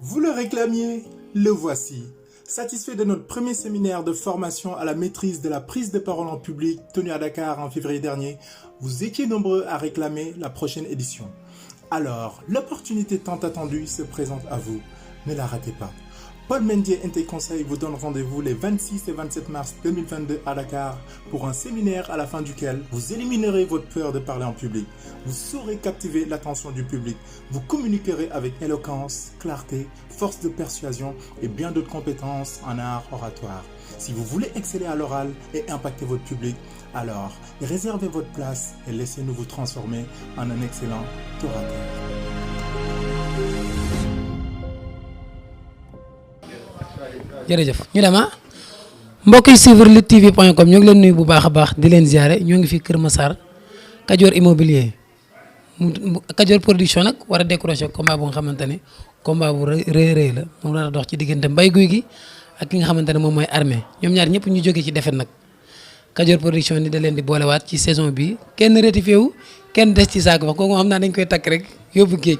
Vous le réclamiez, le voici. Satisfait de notre premier séminaire de formation à la maîtrise de la prise de parole en public tenu à Dakar en février dernier, vous étiez nombreux à réclamer la prochaine édition. Alors, l'opportunité tant attendue se présente à vous. Ne la ratez pas. Paul Mendier Inté Conseil vous donne rendez-vous les 26 et 27 mars 2022 à Dakar pour un séminaire à la fin duquel vous éliminerez votre peur de parler en public. Vous saurez captiver l'attention du public. Vous communiquerez avec éloquence, clarté, force de persuasion et bien d'autres compétences en art oratoire. Si vous voulez exceller à l'oral et impacter votre public, alors réservez votre place et laissez-nous vous transformer en un excellent orateur. jërëjëf ñu dem mbokk yi suivre luttetv.com ñoo ngi leen nuyu bu baax a baax di leen ziare ñoo ngi fi Kër Massar Kajoor immobilier Kajoor production nag war a décrocher combat bu nga xamante ne combat bu rëy la moom la dox ci diggante Mbaye Gouy Gui ak ki nga xamante ne moom mooy Armé ñoom ñaar ñëpp ñu jógee ci défaite nag Kajoor production ni da leen di boolewaat ci saison bi kenn rectifié wu kenn des ci saako wax kooku xam naa dañ koy takk rek yóbbu géej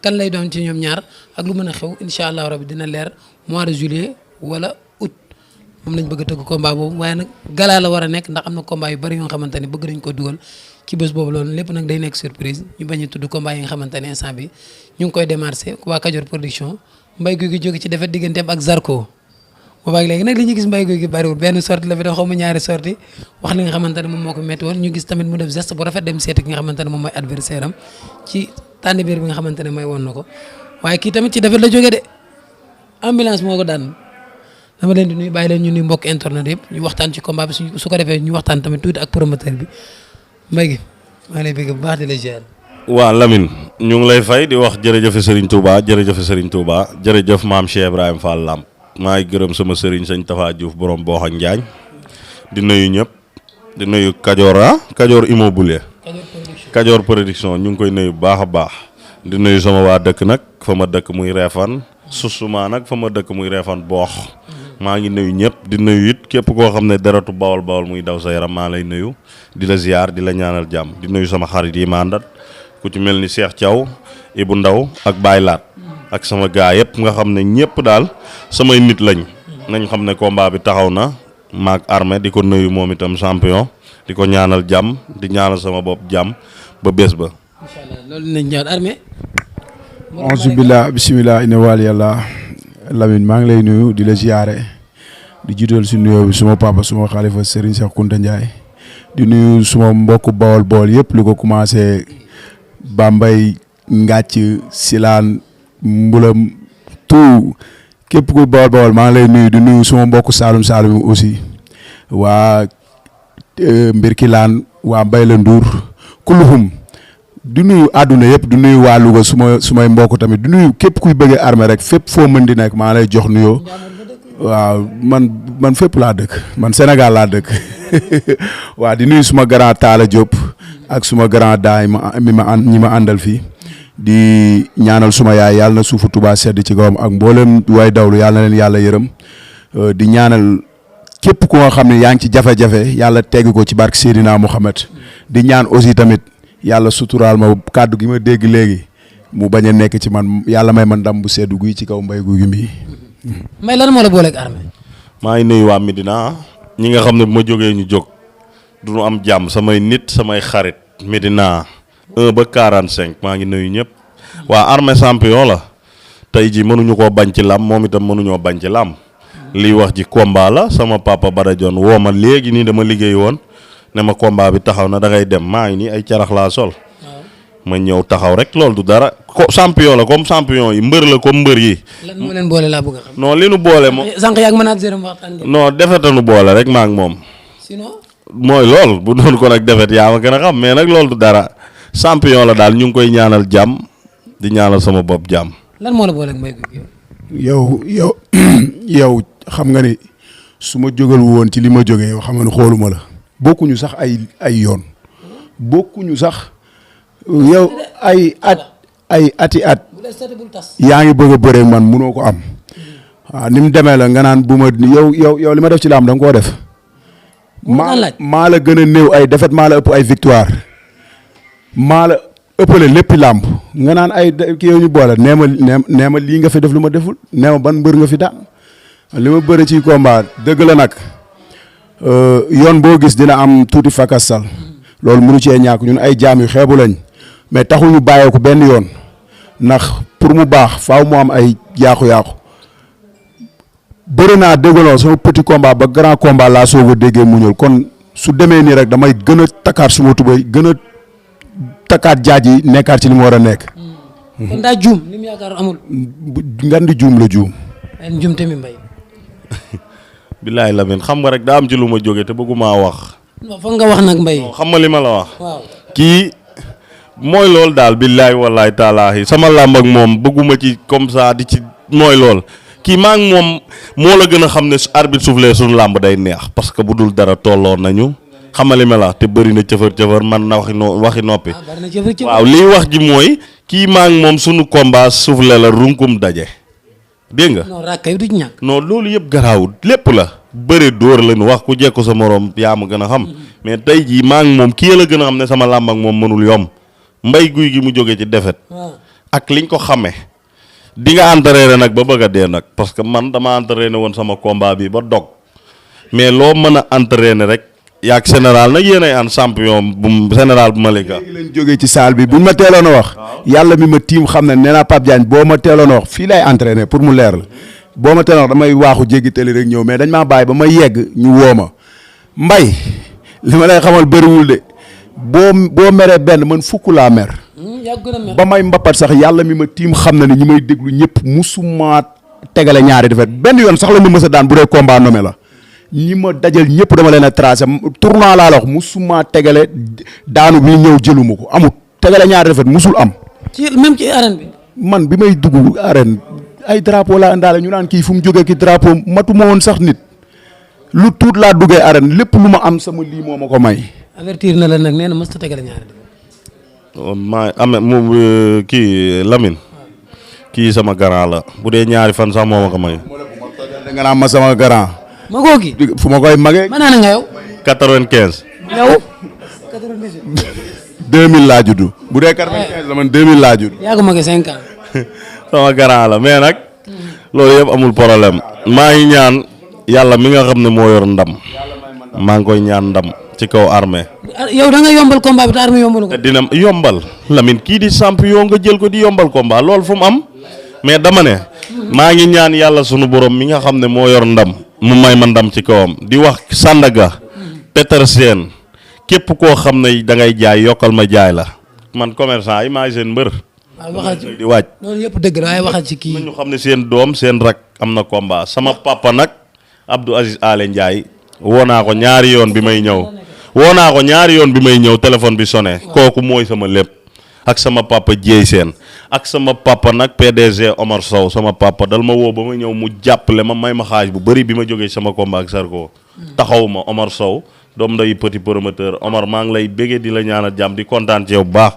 kan lay doon ci ñoom ñaar ak lu mën a xew incha allah rabi dina leer mois de juillet wala août moom lañ bëgg a tëgg combat boobu waaye nag gala la war a nekk ndax am na combat yu bari yoo nga xamante ne bëgg nañ ko dugal ci bés boobu loolu lépp nag day nekk surprise ñu bañ a tudd combat yi nga xamante ne instant bi ñu ngi koy démarché waa Kajoor production Mbaye Gouy Gui jóge ci defet digganteem ak Zarko boobaag léegi nag li ñu gis Mbaye Gouy Gui bariwul benn sortie la fi def xaw ma ñaari sortie wax li nga xamante ne moom moo ko métti woon ñu gis tamit mu def geste bu rafet dem seeti ki nga xamante ne moom mooy adversaire am ci tànn biir bi nga xamante ne mooy woon na ko waaye kii tamit ci defet la jóge de ambulance moo ko daan dama leen di nuyu bàyyi leen ñu nuyu mbokk internet yëpp ñu waxtaan ci combat bi su ko defee ñu waxtaan tamit tuuti ak promoteur bi Mbaye gi maa lay bëgg bu baax di la ziar. waa Lamine ñu ngi lay fay di wax jërëjëf Serigne Touba jërëjëf maam Cheikh Ibrahima Fall Lamp maa ngi gërëm sama Serigne sëñ Tafa Diouf borom boox ak Njaañ di nuyu ñëpp di nuyu Kajoor immobilier Kajoor production ñu ngi koy nuyu bu baax a baax di nuyu sama waa dëkk nag fa ma dëkk muy Réfane susuma nag fa ma dëkk muy Réfane boox maa ngi nuyu ñëpp di nuyu it képp koo xam ne deretu bawol muy daw sa yaram maa lay nuyu di la ziar di la ñaanal jàmm di nuyu sama xarit yi ma àndat ku ci mel ni Cheikh Thiaw Ibou Ndaw ak Baye Laat ak sama gaa yëpp nga xam ne ñëpp daal samay nit lañ nañ xam ne combat bi taxaw na maag Armé di ko nuyu moom itam champion di ko ñaanal jàmm di ñaanal sama bopp jàmm ba bés ba. incha allah loolu dinañ ñëwaat Armé. auzu billah bismillah inna wali yàlla Lamine maa ngi lay nuyu di la ziare di jiital si nuyoo bi suma papa suma xalifa Serigne Cheikh Kounta Ndiaye di nuyu suma mbokk bawol yëpp lu ko commencé Bambey Ngàcc Silaan Mbulam tout képp ku bawol maa ngi lay nuyu di nuyu suma mbokk Saalum aussi waa Mbirkilaan waa Mbayla Ndour kuluhum di nuyu àdduna yëpp di nuyu waa Louga sumay mbokk tamit di nuyu képp kuy bëggee Armé rek fépp foo mën di nekk maa lay jox nuyoo waaw man fépp laa dëkk man Sénégal laa dëkk waaw di nuyu suma grand Talla Diop ak suma grand daay ñi ma àndal fii di ñaanal suma yaay yàlla na suufu Tuubaa sedd ci kawam ak mboolem way dawlu yàlla na leen yàlla yërëm di ñaanal képp ku nga xam ne yaa ngi ci jafe-jafe yàlla tegg ko ci barke Seydina Mouhamed di ñaan aussi tamit yàlla suturaal ma kàddu gi ma dégg léegi mu bañ a nekk ci man yàlla may ma ndam bu seddu guy ci kaw Mbaye Gouy Gui mii. Mbaye lan moo la booleeg Armé. maa ngi nuyu waa Medina ñi nga xam ne bu ma jógee ñu jóg du ñu am jàmm samay nit samay xarit Medina 1 ba 45 maa ngi nuyu ñëpp waa Armé champion la tey ji mënuñu koo bañ ci làmb moom itam mënuñoo bañ ci làmb lii wax ji combat la sama papa Bada Dione woo ma léegi nii dama liggéey woon. ne ma combat bi taxaw na da ngay dem maa ngi nii ay carax laa sol ma ñëw taxaw rek loolu du dara champion la comme champion yi mbër la comme mbër yi. lan moo leen boole laa bëgg a xam. non li nu boole moom. sànq yaa ngi mën a waxtaan ngeen. non defetanu boole rek maa ngi moom. sinon. mooy lool bu doon ko nag defet yaa ma gën a xam mais nag loolu du dara champion la daal ñu ngi koy ñaanal jàmm di ñaanal sama bopp jàmm. lan moo la booleeg Mbaye Gouy Gui. yow xam nga ni su ma jógal woon ci li ma jógee yow xam nga ni xooluma la. bokkuñu sax ay yoon bokkuñu sax yow ay at yaa ngi bëgg a bëree man munoo ko am waaw ni mu demee la nga naan bu ma yow li ma def ci làmb da nga koo def maa la gën a néew ay défaite maa la ëpp ay victoire maa la ëppale lépp làmb nga naan ay kii yow ñu boole nee ma lii nga fi def lu ma deful nee ma ban mbër nga fi daan li ma bëri ci combat dëgg la nag yoon boo gis dina am tuuti fakasal loolu mënu cee ñàkk ñun ay jaam yu xeebu lañ mais taxul ñu bàyyeeku benn yoon ndax pour mu baax faaw mu am ay yaaku-yaaku bëri naa déggaloo sama petit combat ba grand combat laa soog a déggee muñul kon su demee nii rek damay gën a takkaat suma tubay gën a takkaat jaaj yi nekkaat ci li mu war a nekk. kon daa juum li mu yaakaar amul. ngan di juum la juum. ay juum tamit mbay. billaay Lamine xam nga rek daa am ci lu ma jóge te bëgguma wax. non foog nga wax nag mbay. xam nga li ma la wax. waaw kii mooy loolu daal billaay wallaay taalaahi sama làmb ak moom bëgguma ci comme ça di ci mooy lool kii maa ngi moom moo la gën a xam ne arbitre soufflé suñu làmb day neex parce que bu dul dara tolloon nañu xam nga li ma la te bëri na cëfër man na waxi noppi. waaw liy wax ji mooy kii maa ngi moom suñu combat soufflé la runkum daje dégg nga. non rakkay du ñàkk. non loolu yëpp garaawul lépp la bëri dóor lañu wax ku jekku sa morom yaa ma gën a xam mais tey jii maa ngi moom kii la gën a xam ne sama làmb ak moom mënul yomb mbay guy gi mu jóge ci defet ak liñ ko xamee di nga entraîné nag ba bëgg a dee nag parce que man dama entraîné woon sama combat bi ba dog mais loo mën a entraîné rek yaag général nag yéen ay an champion bu général bu Malika. léegi lañ jógee ci salle bi buñ ma teeloon a wax. yàlla mi ma tiim xam ne nee naa Pape Diagne boo ma teeloon a wax fii lay entraîné pour mu leer la boo ma teeloon a wax damay waaxu jéggi tali rek ñëw mais dañ maa bàyyi ba ma yegg ñu woo ma mbay li ma lay xamal bëriwul de boo meree benn man fukk laa mer. ba may mbapat sax yàlla mi ma tiim xam na ne ñi may déglu ñëpp musuma tegale ñaari defet benn yoon sax la ñu mës a daan bu dee combat nommé la ñi ma dajal ñëpp dama leen a tracé tournoi laa la wax musuma tegale daanu bi ñëw jëluma ko amut tegale ñaari defet musul am. ci même ci arène bi. man bi may dugg arène ay drapeau laa indaale ñu naan kii fu mu jógee ki drapeau matuma woon sax nit lu tuut laa duggee arène lépp lu ma am sama lii moo ma ko may. avertir na la nag nee na mosut a tegale ñaari defet. maa amee moom kii Lamine kii sama garant la bu dee ñaari fan sax moo ma ko may. da nga naan ma sama garant. magoo gi fu ma koy magee. ma naan nga yow. 95. yow. 2000 laa judd. bu dee 95 la man 2000 laa judd. yaa ko magee 5 ans. sama garant la mais nag loolu yëpp amul problème maa ngi ñaan yàlla mi nga xam ne moo yor ndam maa ngi koy ñaan ndam ci kaw armée. yow da nga yombal combat bi te armée yombalu ko. te dina yombal Lamine kii di champion nga jël ko di yombal combat loolu fu mu am mais dama ne maa ngi ñaan yàlla sunu borom mi nga xam ne moo yor ndam mu may ma ndam ci kawam di wax Sandaga Petersen képp koo xam ne da ngay jaay yokkal ma jaay la man commerçant yi maa seen mbër. waaw waxal ci di waaj. loolu yëpp dëgg la waaye waxal ci kii. ñu xam ne seen doom seen rak am na combat sama papa nag Abdou Aziz Ale Ndiaye woo naa ko ñaari yoon bi may ñëw téléphone bi sonné kooku mooy sama lépp ak sama papa Dieye Sène ak sama papa nag PDG Omar Sow sama papa dal ma woo ba ma ñëw mu jàppale ma may ma xaaj bu bëri bi ma jógee sama combat ak Sarko taxaw ma Omar Sow doom nday petit promoteur Omar maa ngi lay béggee di la ñaanal jàmm di kontaan ci yow bu baax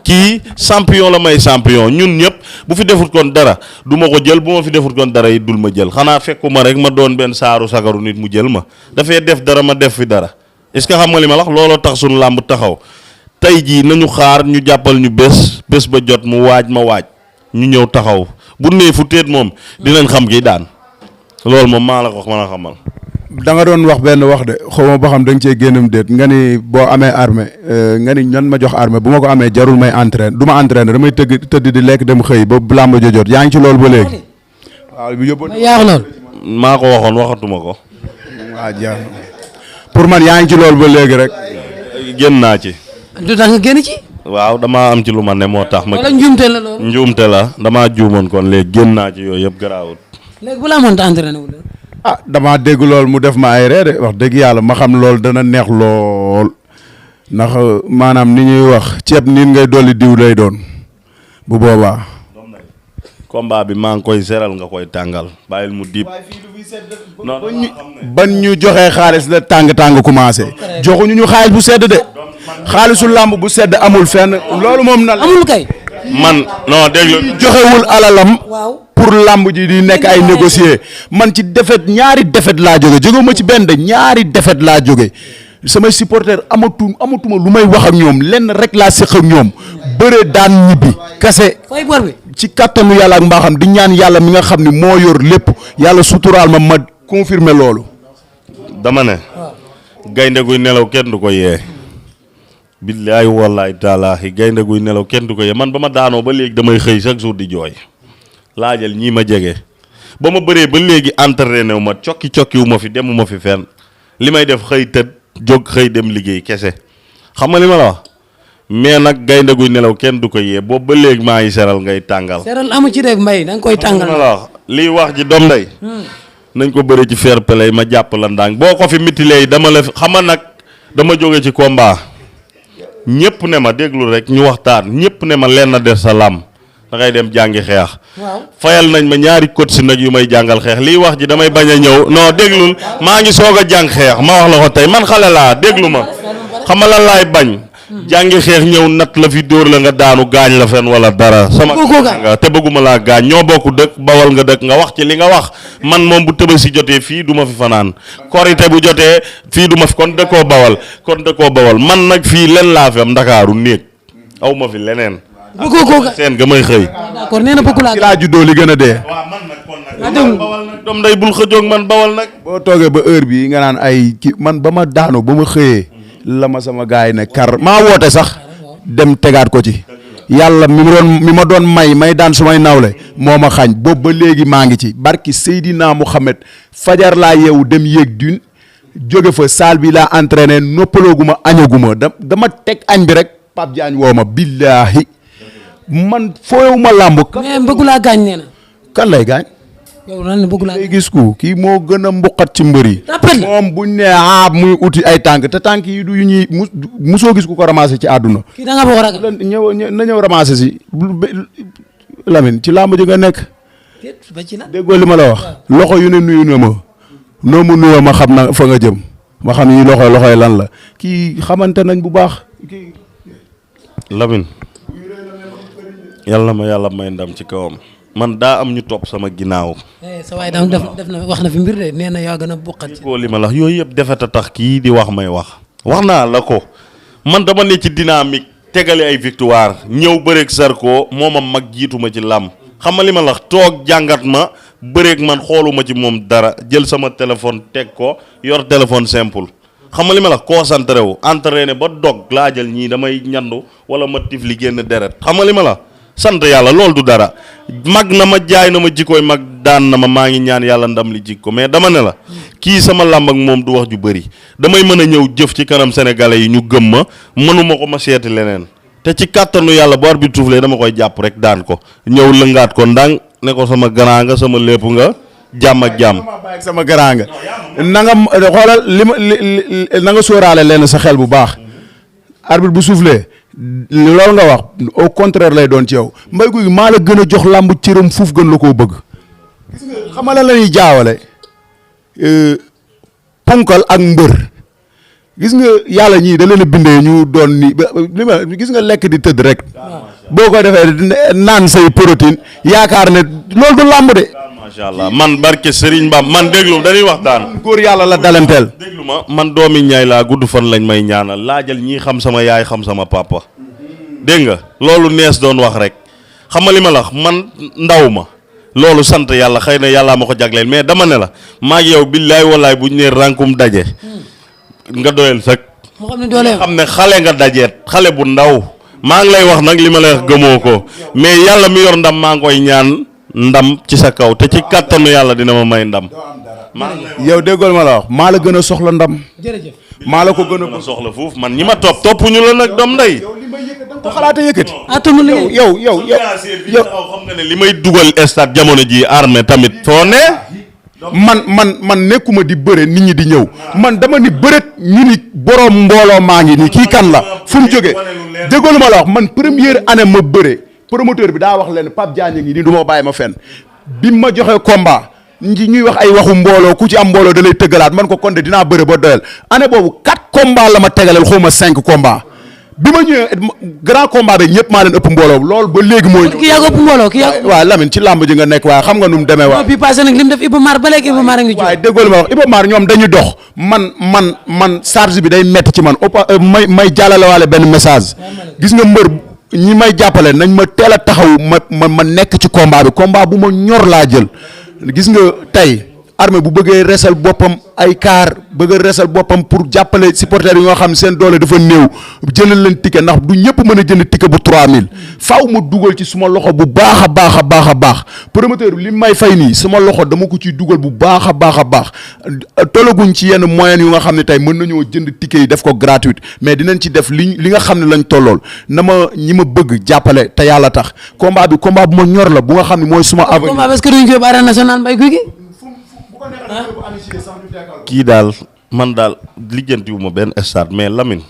kii champion la may champion ñun ñëpp bu fi defut kon dara du ma ko jël bu ma fi defut kon dara it dul ma jël xanaa fekkuma rek ma doon benn saaru sagaru nit mu jël ma dafay def dara ma def fi dara est-ce que xam nga li ma wax looloo tax suñu làmb taxaw tey jii nañu xaar ñu jàppal ñu bés ba jot mu waaj ma waaj ñu ñëw taxaw bu nee fu teet moom dinañ xam kii daan loolu moom maa la ko mën a xamal. da nga doon wax benn wax de xaw ma ba xam da nga cee génnam déet nga ni boo amee armée nga ni ñan ma jox armée bu ma ko amee jarul may entraîne du ma entraîne damay tëdd di lekk dem xëy ba làmb jot yaa ngi ci loolu ba léegi. waaw yóbbu. yaa lool. maa ko waxoon waxatuma ko. waaw jeex na pour man yaa ngi ci loolu ba léegi rek. génn naa ci. du tax nga génn ci. waaw damaa am ci lu ma ne moo tax. wala njuumte la loolu. njuumte la damaa juumoon kon léegi génn naa ci yooyu yëpp garaawul. léegi bu la amoon te entraîné wu la. ah damaa dégg lool mu def ma ay ree de wax dëgg yàlla ma xam loolu dana neex lool ndax maanaam ni ñuy wax ceeb nit ngay dolli diw lay doon bu boobaa. combat bi maa ngi koy seral nga koy tàngal bàyyil mu diib. non ban ñu joxee xaalis la tàng commencé. joxuñu ñu xaalis bu sedd de. xaalisu làmb bu sedd amul fenn loolu moom na la. amul kay. man non dégg joxewul alalam. waaw. pour làmb ji di nekk ay négocier man ci ñaari défaite laa jóge ma ci benn de ñaari défaite laa jóge samay supporter amatuma lu may wax ak ñoom lenn rek laa séq ak ñoom bëre daan ñibbi kase. fay bor bi ci kattanu yàlla ak mbaaxam di ñaan yàlla mi nga xam ni moo yor lépp yàlla suturaal ma confirmer loolu. dama ne. gaynde guy nelaw kenn du ko yee. billaahi wallaahi taalaahi gaynde guy nelaw kenn du ko yee man ba ma daanoo ba léegi damay xëy chaque jour di jooy. laajal ñii ma jege. ba ma bëree ba léegi entraîné wu ma cokki wu ma fi demu ma fi fenn li may def xëy tëdd jóg xëy dem liggéey kese xam nga li ma la wax mais nag gaynde guy nelaw kenn du ko yee boobu ba léegi maa ngi seral ngay tàngal. seral amu ci rek mbay da nga koy tàngal. la wax liy wax ji doom day nañ ko bëre ci fair play ma jàpp la ndànk boo ko fi mitilee dama la xam nga nag dama jóge ci combat ñëpp ne ma déglu rek ñu waxtaan ñëpp ne ma leen na des sa làmm da ngay dem jàngi xeex. waaw fayal nañ ma ñaari coach si nag yu may jàngal xeex liy wax ji damay bañ a ñëw non déglul maa ngi soog a jàng xeex ma wax la ko tey man xale laa déglu ma xam nga lan laay bañ. jàngi xeex ñëw nat la fi dóor la nga daanu gaañ la fen wala dara. sama nga te bëgguma laa gaañ ñoo bokk dëkk bawal nga dëkk nga wax ci li nga wax man moom bu Tabaski jotee fii du ma fi fanaan korite bu jotee fii du ma fi kon dëkkoo bawal man nag fii len laa fi am Ndakaaru néeg aw ma fi leneen. bëggoo ko seen nga may xëy. d'accord nee na bëggu laa. ci laa juddoo li gën a dee. waaw man nag kon nag bawal nag doom day bul xëjoog man bawal nag. boo toogee ba heure bii nga naan ay ki man ba ma daanoo ba ma xëyee la ma sama gars yi ne kar maa woote sax dem tegaat ko ci yàlla mi ma doon may daan su may nawle moo ma xañ boobu ba léegi maa ngi ci barki Seydina Mouhamed fajar laa yeewu dem yéeg dune jóge fa salle bi laa entraîné noppalooguma añaguma dama teg añ bi rek Pape Diagne woo ma billaahi man fooyewuma làmb. mais bëggu laa gaañ nee na. kan lay gaañ. yow lan la bëggu laa lay gis ko kii moo gën a mbuqat ci mbër yi. moom buñ ne muy uti ay tànk te tànk yi du yu ñuy musoo gis ku ko ramassé ci àdduna. kii da nga bëgg a ragal. ñëw ramassé si Lamine ci làmb ji nga nekk. déggoo li ma la wax. loxo yu ne nuyu na ma. noo mu nuyoo ma xam na fa nga jëm. ma xam yi loxoy lan la kii xamante nañ bu baax. Lamine. yàlla ma yàlla may ndam ci kawam. man daa am ñu topp sama ginnaaw. sa waay def na wax na fi mbir de nee na yaa gën a bokkat. ko li ma la wax yooyu yëpp defet a tax kii di wax may wax. wax naa la ko man dama ne ci dynamique tegale ay victoire ñëw bëreeg Zarko moo ma mag jiituma ci làmb xam nga li ma la wax toog jàngat ma bëreeg man xooluma ci moom dara jël sama téléphone teg ko yor téléphone simple. xam nga li ma la concentré wu entraîné ba dog laa jël ñii damay ñandu wala ma tifli génn deret xam nga li ma la. sant yàlla loolu du dara mag na ma jaay na ma jikkooy mag daan na ma maa ngi ñaan yàlla ndam li jikko mais dama ne la kii sama làmb ak moom du wax ju bëri damay mën a ñëw jëf ci kanam sénégalais yi ñu gëm ma mënuma ko ma seeti leneen te ci kàttanu yàlla bu arbitre soufflé dama koy jàpp rek daan ko ñëw lëngaat ko ndànk ne ko sama grand nga sama lépp nga jàmm ak jàmm. sama grand nga na nga xoolal na nga sóoraale leen sa xel bu baax arbitre bu soufflé loolu nga wax au contraire lay doon ci yow Mbaye Gouy Gui maa la gën a jox làmb cëram fuuf gën la koo bëgg. gis nga xam nga lan la ñuy jaawale ponkal ak mbër gis nga yàlla ñii da leen a bindee ñu doon ni li ma gis nga lekk di tëdd rek boo ko defee naan say protéine yaakaar ne loolu du làmb de. macha allah man barke Serigne Bam man déglu dañuy waxtaan. góor yàlla la dalanteel. déglu ma man doomi ñaay laa gudd fan lañ may ñaanal laajal ñii xam sama yaay xam sama papa. dégg nga loolu nees doon wax rek xam nga li ma la wax man ndaw ma loolu sant yàlla xëy na yàllaa ma ko jagleel mais dama ne la maa ngi yow billaay wallaay bu ñu nee rankum daje. nga doyal sax. moo xam ne doole xam ne xale nga dajeet xale bu ndaw maa ngi lay wax nag li ma lay wax gëmoo ko mais yàlla mi yor ndam maa ngi koy ñaan. ndam ci sa kaw te ci kàttanu yàlla dina ma may ndam. yow déggool ma la wax maa la gën a soxla ndam. jërëjëf maa la ko gën a soxla foofu man ñi ma topp ñu la nag doom ndey. ko xalaata yëkkati. yow xam nga ne li may dugal stade jamono ji armée tamit foo ne. man nekkuma di bëre nit ñi di ñëw man dama ni bëret ñu ni borom mbooloo maa ngi nii kii kan la fu mu jógee déggool ma la wax man première année ma bëre. promoteur bi daa wax leen Pape Diagne ngi nii du ma bàyyi ma fenn bi ma joxe combat ñuy wax ay waxu mbooloo ku ci am mbooloo da lay tëggalaat man ko kon de dinaa bëre ba doyal année boobu 4 combats la ma tegaleel xaw ma 5 combats bi ma ñëwee grand combat bi ñëpp maa leen ëpp mbooloo loolu ba léegi mooy. ki yaa ko ëpp mbooloo ki yaa ko. waaw Lamine ci làmb ji nga nekk waaye xam nga nu mu demee. waaw bi passé nag li mu def Iba Mar ba léegi Iba Mar a ngi. waaye déggoo li ma wax Iba Mar ñoom dañuy dox man charge bi day métti ci man may jàllale waale benn message gis nga mbër ñi may jàppale nañ ma teel a taxaw ma nekk ci combat bi combat bu ma ñor laa jël gis nga tey Armé bu bëggee resal boppam ay kaar bëgg a resal boppam pour jàppale supporters yi nga xam seen doole dafa néew jëlal leen ticket ndax du ñëpp mën a jënd ticket bu 3000 faaw ma dugal ci suma loxo bu baax a baax promoteur bi li may fay nii suma loxo dama ko ciy dugal bu baax a baax tolaguñ ci yenn moyens yu nga xam ne tey mën nañoo jënd ticket yi def ko gratuite mais dinañ ci def li nga xam ne lañ tollool na ma ñi ma bëgg jàppale te yàlla tax combat bi combat bu ma ñor la bu nga xam ne mooy suma avenir. combat est-ce que duñ ko yóbbu arène nationale Mbaye Gouy Gui. kii daal man daal lijjanti wu ma benn stade mais Lamine.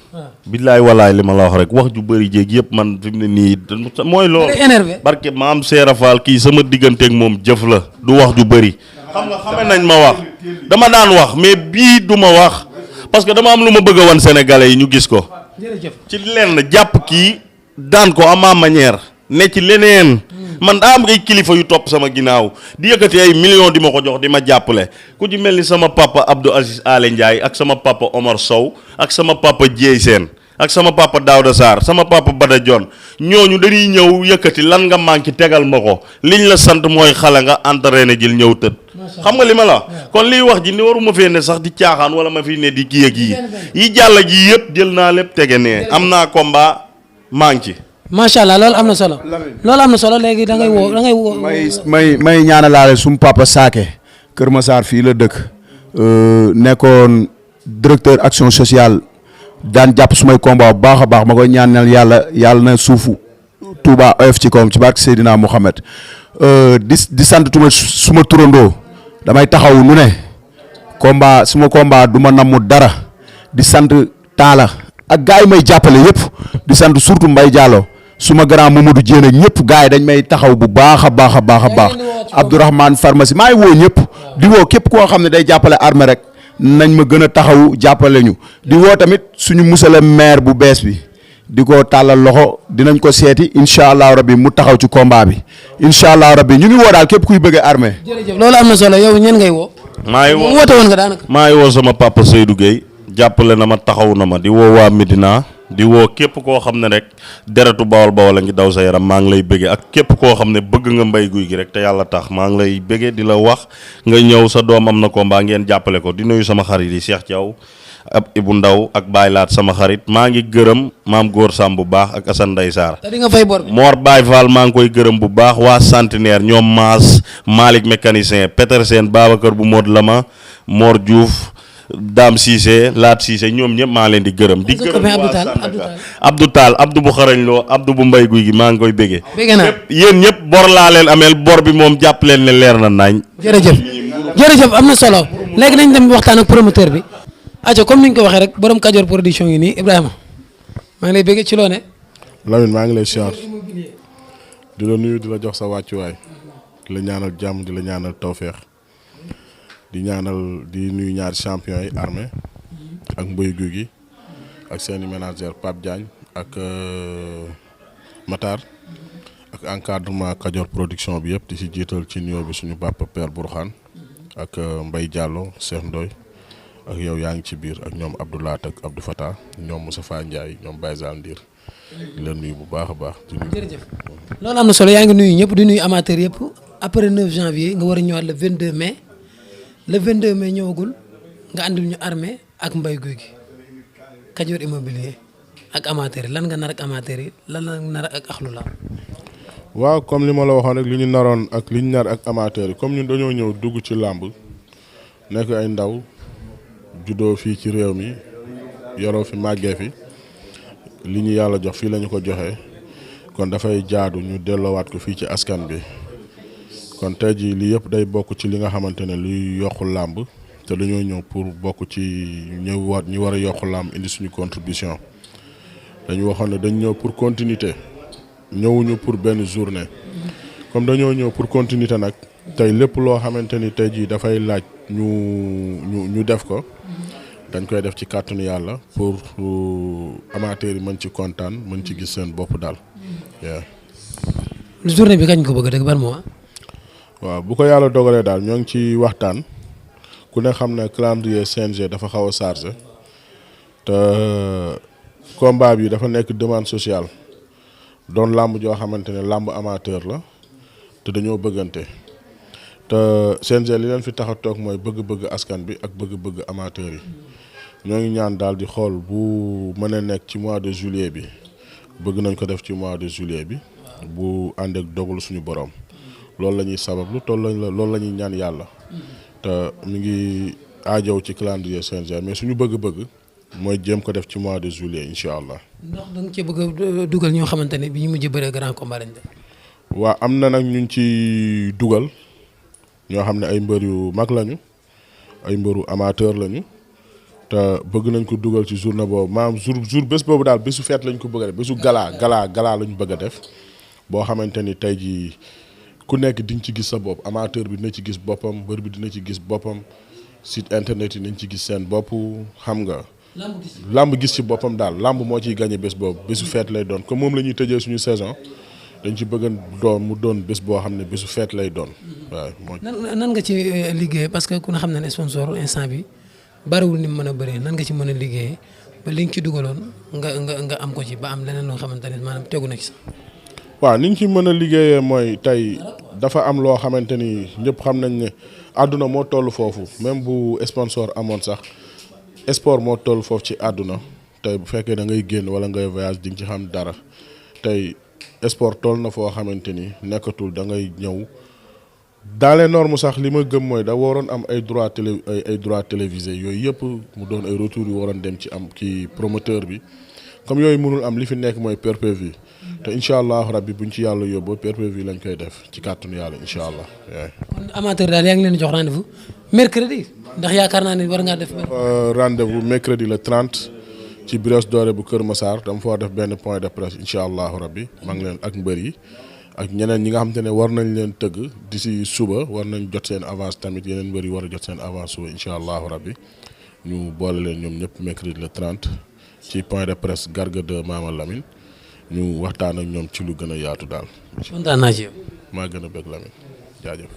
billaay walaay li ma la wax rek wax ju bëri jéeg yëpp man fi mu ne nii mooy loolu. barke maam Seera Fall kii sama digganteeg moom jëf la du wax ju bëri. xam nga xame nañ ma wax dama daan wax mais bii du ma wax parce que dama am lu ma bëgg a wan sénégalais yi ñu gis ko. ci lenn jàpp kii daan ko à ma manière ne ci leneen. man daa am ay kilifa yu topp sama ginnaaw di yëkkati ay millions di ma ko jox di ma jàppale ku ci mel ni sama papa Abdou Aziz Ale Ndiaye ak sama papa Omar Sow ak sama papa Dieye Sène ak sama papa Daouda Sarr sama papa Bada Dione ñooñu dañuy ñëw yëkkati lan nga manqué tegal ma ko liñ la sant mooy xale nga entraîné jël ñëw tëdd. xam nga li ma la kon liy wax ji ni waruma fee ne sax di caaxaan wala ma fi ne di kii ak yi jàll ji yëpp jël naa lépp tege nee am naa combat maa ngi ci. macha allah loolu am na solo léegi da ngay woo may ñaanalaale sum papa Saake Kër Massar fii la dëkk nekkoon directeur action sociale daan jàpp sumay combat bu baax a baax ma koy ñaanal yàlla na suufu Touba oyof ci kawam ci barke Seydina Mouhamed di sant suma turandoo damay taxaw nu ne suma combat du ma namm dara di sant Talla ak gars yi may jàppale yëpp di sant surtout Mbaye Diallo suma grand Mamadou Dieng ak ñëpp gars yi dañ may taxaw bu baax a baax Abdourahmane pharmacie maa ngi woo ñëpp di woo képp koo xam ne day jàppale Armé rek nañ ma gën a taxaw jàppale ñu di woo tamit suñu monsieur le maire bu bees bi di ko tàllal loxo dinañ ko seeti incha allah rabbi mu taxaw ci combat bi incha allah rabbi ñu ngi woo daal képp kuy bëgg Armé. jërëjëf loolu am na solo yow ñeen ngay woo. maa ngi woo woote woon nga daanaka. maa ngi woo sama papa Seydou Gueye jàppale na ma taxaw na ma di woo waa Medina. di woo képp koo xam ne rek deretu bawol bawol a ngi daw sa yaram maa ngi lay bëggee ak képp koo xam ne bëgg nga Mbaye Gouy Gui rek te yàlla tax maa ngi lay bëggee di la wax nga ñëw sa doom am na combat ngeen jàppale ko di nuyu sama xarit yi Cheikh Thiaw ab Ibou Ndaw ak Baye Laat sama xarit maa ngi gërëm maam Góor Sam bu baax ak Assane Ndeye Sarr te di nga fay bor bi Mor Baye Fall maa ngi koy gërëm bu baax waa centenaire ñoom Maas Malick mécanicien Petersen Babacar bu Mod Lama Mor Diouf Dame Cissé Laat Cissé ñoom ñëpp maa leen di gërëm di gërëm Abdou Tall Abdou bu xarañ loo Abdou bu Mbaye Gouy Gui maa ngi koy béggee yéen ñëpp bor laa leen ameel bor bi moom jàpp leen ne leer na naañ jërëjëf am na solo léegi nañ dem waxtaan ak promoteur bi aco comme ni ñu ko waxee rek borom Kajoor production yi nii Ibrahima maa ngi lay béggee ci loo ne Lamine maa ngi lay siyaar di la nuyu di la jox sa wàccuwaay di la ñaanal jàmm di la ñaanal tawféex di nuyu ñaari champion yi Armé ak Mbaye Gouy Gui ak seeni manager Pape Diagne ak Matar ak encadrement Kajoor production bi yëpp di si jiital ci nuyoo bi suñu papa Père Bourkhane ak Mbaye Diallo Cheikh Ndoye ak yow yaa ngi ci biir ak ñoom Abdoulaat ak Abdou Fatah ñoom Moustapha Ndiaye ñoom Baye Zal Ndir di la nuyu bu baax a baax. jërëjëf loolu am na solo yaa ngi nuyu ñëpp di nuyu amateur yëpp après 9 janvier nga war a ñëwaat le 22 mai. le 22 mai ñëwagul nga andil ñu Armé ak Mbaye Gouy Gui Kajoor immobilier ak amateur yi lan nga nar ak amateur yi lan nga nar ak axlu la waaw comme li ma la waxoon rek li ñu naroon ak li ñu nar ak amateur yi comme ñun dañoo ñëw dugg ci làmb nekk ay ndaw juddoo fii ci réew mi yoroo fi màggee fi li ñu yàlla jox fii la ñu ko joxee kon dafay jaadu ñu delloowaat ko fii ci askan bi kon tey jii lii yëpp day bokk ci li nga xamante ne luy yokku làmb te dañoo ñëw pour bokk ci ñu war a yokku làmb indi suñu contribution dañu waxoon ne dañ ñëw pour continuité ñëwuñu pour benn journée comme dañoo ñëw pour continuité nag tey lépp loo xamante ni tey jii dafay laaj ñu def ko dañ koy def ci kàttanu yàlla pour amateurs yi mën ci kontaan mën ci gis seen bopp daal. journée bi kañ ko bëgg dëgg ban mois. waaw bu ko yàlla dogalee daal ñoo ngi ci waxtaan ku ne xam ne calendrier CNG dafa xaw a chargé te combat bi dafa nekk demande sociale doon làmb joo xamante ne làmb amateur la te dañoo bëggante te CNG li leen fi tax a toog mooy bëgg-bëgg askan bi ak bëgg-bëgg amateur yi ñoo ngi ñaan daal di xool bu mën a nekk ci mois de juillet bi bëgg nañ ko def ci mois de juillet bi bu ànd ak dogalu suñu borom loolu la ñuy sabablu loolu la ñuy ñaan yàlla te mi ngi aajow ci calendrier CNG mais suñu bëgg-bëgg mooy jéem ko def ci mois de juillet incha allah. ndax da nga cee bëgg a dugal ñoo xamante ne bi ñu mujj bëree grand combat lañ def. waaw am na nag ñu ci dugal ñoo xam ne ay mbër yu mag lañu ay mbëru amateur lañu te bëgg nañ ko dugal ci journée boobu maanaam jour bés boobu daal bésu fête lañ ko bëgg a def bésu gala lañu bëgg a def boo xamante ni tey jii ku nekk di nga ci gis sa bopp amateur bi dina ci gis boppam mbër bi dina ci gis boppam site internet yi nañ ci gis seen bopp xam nga. lamb gis ci boppam daal lamb moo ciy gagné bés boobu bésu fête lay doon comme moom la ñuy tëjee suñu saison dañ ci bëgg mu doon bés boo xam ne bésu fête lay doon waaw. nan nga ci liggéey parce que ku ne xam na ne sponsor instant bi bariwul ni mu mën a bëree nan nga ci mën a liggéeyee ba li nga ci dugaloon nga am ko ci ba am leneen loo xamante ne maanaam tegu na ci sax. waaw ni ñu ci mën a liggéeyee mooy tey dafa am loo xamante ni ñëpp xam nañ ne àdduna moo toll foofu même bu sponsor amoon sax. sport moo toll foofu ci àdduna tey bu fekkee da ngay génn wala ngay voyage di nga ci xam dara tey sport toll na foo xamante ni nekkatul da ngay ñëw dans les normes sax li ma gëm mooy da waroon am ay droit télévisé yooyu yëpp mu doon ay retours yu waroon dem ci am ci promoteur bi comme yooyu mënul am li fi nekk mooy pay-per-view te incha allah rabbi buñ ci yàlla yóbboo pay-per-view lañ koy def ci kàttanu yàlla incha allah. kon amateur daal yaa ngi leen di jox rendez-vous mercredi ndax yaakaar naa ne war ngaa def. rendez-vous mercredi le 30 ci Brioche Dorée bu Kër Massar dama fa def benn point de presse incha allahu rabbi maa ngi leen ak mbër yi ak ñeneen ñi nga xam te ne war nañ leen tëgg d'ici suba war nañ jot seen avance tamit yeneen mbër yi war a jot seen avance suba incha allahu rabbi ñu boole leen ñoom ñëpp mercredi le 30 ci point de presse Garga de Mama Lamine ñu waxtaan ak ñoom ci lu gën a yaatu daal. kontaan naa ci yow. maa gën a bëgg Lamine jaajëf.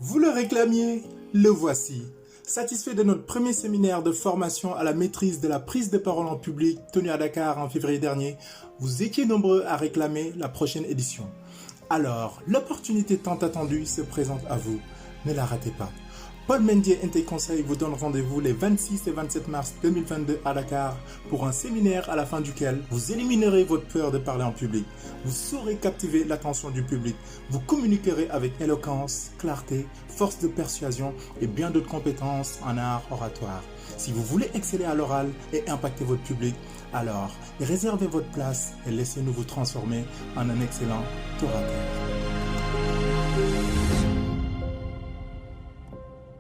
Vous le réclamiez, le voici. Satisfait de notre premier séminaire de formation à la maîtrise de la prise de parole en public tenu à Dakar en février dernier, vous étiez nombreux à réclamer la prochaine édition. Alors, l'opportunité tant attendue se présente à vous. Ne la ratez pas. Paul Mendier Inté Conseil vous donne rendez-vous les 26 et 27 mars 2022 à Dakar pour un séminaire à la fin duquel vous éliminerez votre peur de parler en public. Vous saurez captiver l'attention du public. Vous communiquerez avec éloquence, clarté, force de persuasion et bien d'autres compétences en art oratoire. Si vous voulez exceller à l'oral et impacter votre public, alors réservez votre place et laissez-nous vous transformer en un excellent orateur.